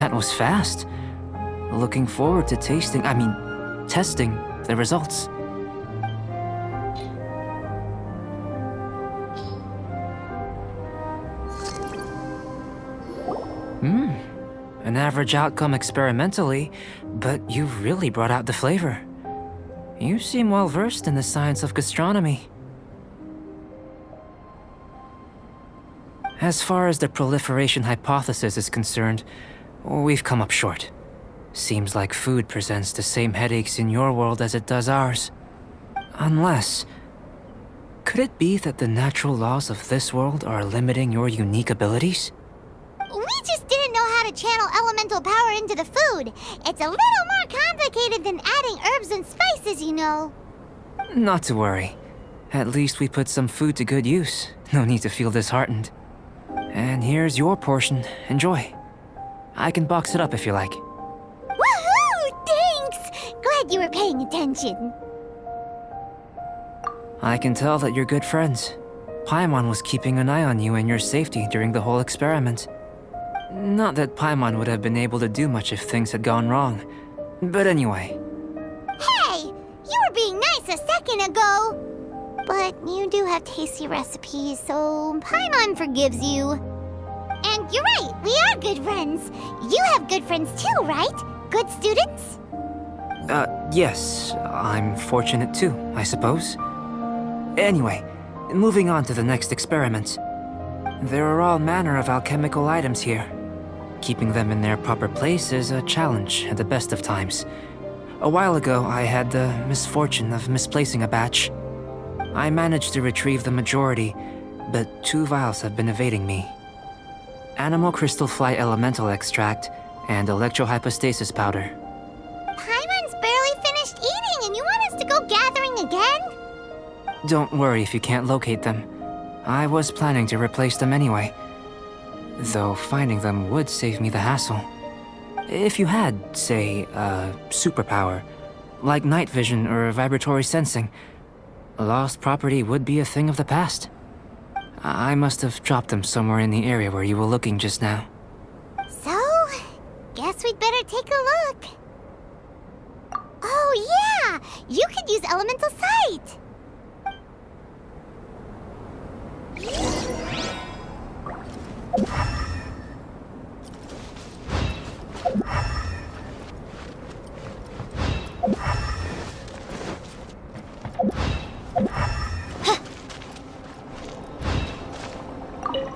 That was fast. Looking forward to testing the results. An average outcome experimentally, but you've really brought out the flavor. You seem well versed in the science of gastronomy. As far as the proliferation hypothesis is concerned, we've come up short. Seems like food presents the same headaches in your world as it does ours. Unless... could it be that the natural laws of this world are limiting your unique abilities? We just didn't know how to channel elemental power into the food. It's a little more complicated than adding herbs and spices, you know. Not to worry. At least we put some food to good use. No need to feel disheartened. And here's your portion. Enjoy. I can box it up if you like. Woohoo! Thanks! Glad you were paying attention. I can tell that you're good friends. Paimon was keeping an eye on you and your safety during the whole experiment. Not that Paimon would have been able to do much if things had gone wrong. But anyway. Hey! You were being nice a second ago! But you do have tasty recipes, so Paimon forgives you. And you're right, we are good friends. You have good friends too, right? Good students? Yes. I'm fortunate too, I suppose. Anyway, moving on to the next experiment. There are all manner of alchemical items here. Keeping them in their proper place is a challenge at the best of times. A while ago, I had the misfortune of misplacing a batch. I managed to retrieve the majority, but 2 vials have been evading me. Animal crystal fly elemental extract and electrohypostasis powder. Paimon's barely finished eating and you want us to go gathering again? Don't worry if you can't locate them. I was planning to replace them anyway. Though finding them would save me the hassle. If you had, say, a superpower, like night vision or vibratory sensing, lost property would be a thing of the past. I must have dropped them somewhere in the area where you were looking just now. So, guess we'd better take a look. Oh yeah! You could use elemental sight!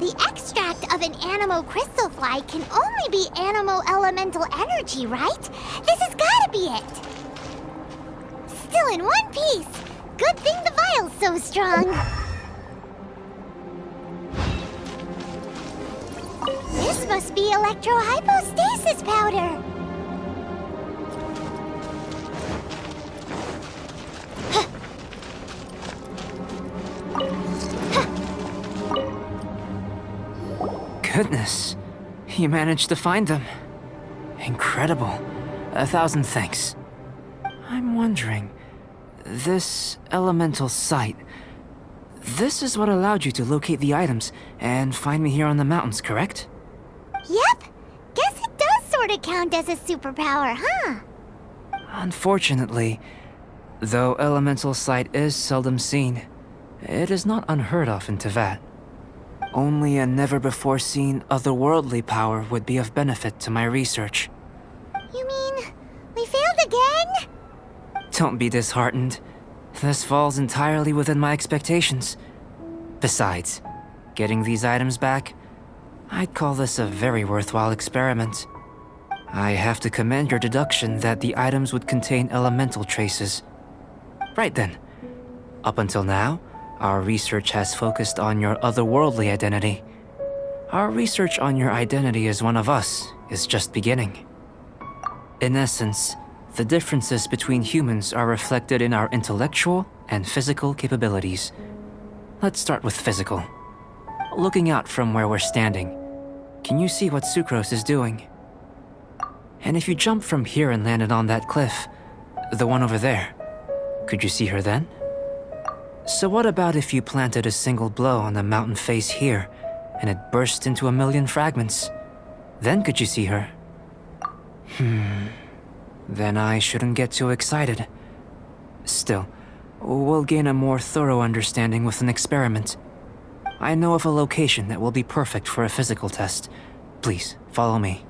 The extract of an animo crystal fly can only be animo elemental energy, right? This has gotta be it! Still in one piece! Good thing the vial's so strong! This must be electrohypostasis powder! Goodness, you managed to find them. Incredible. 1,000 thanks. I'm wondering, this elemental sight, this is what allowed you to locate the items and find me here on the mountains, correct? Yep. Guess it does sort of count as a superpower, huh? Unfortunately, though elemental sight is seldom seen, it is not unheard of in Teyvat. Only a never-before-seen otherworldly power would be of benefit to my research. You mean, we failed again? Don't be disheartened. This falls entirely within my expectations. Besides, getting these items back, I'd call this a very worthwhile experiment. I have to commend your deduction that the items would contain elemental traces. Right then. Up until now, our research has focused on your otherworldly identity. Our research on your identity as one of us is just beginning. In essence, the differences between humans are reflected in our intellectual and physical capabilities. Let's start with physical. Looking out from where we're standing, can you see what Sucrose is doing? And if you jump from here and landed on that cliff, the one over there, could you see her then? So what about if you planted a single blow on the mountain face here, and it burst into 1,000,000 fragments? Then could you see her? Then I shouldn't get too excited. Still, we'll gain a more thorough understanding with an experiment. I know of a location that will be perfect for a physical test. Please, follow me.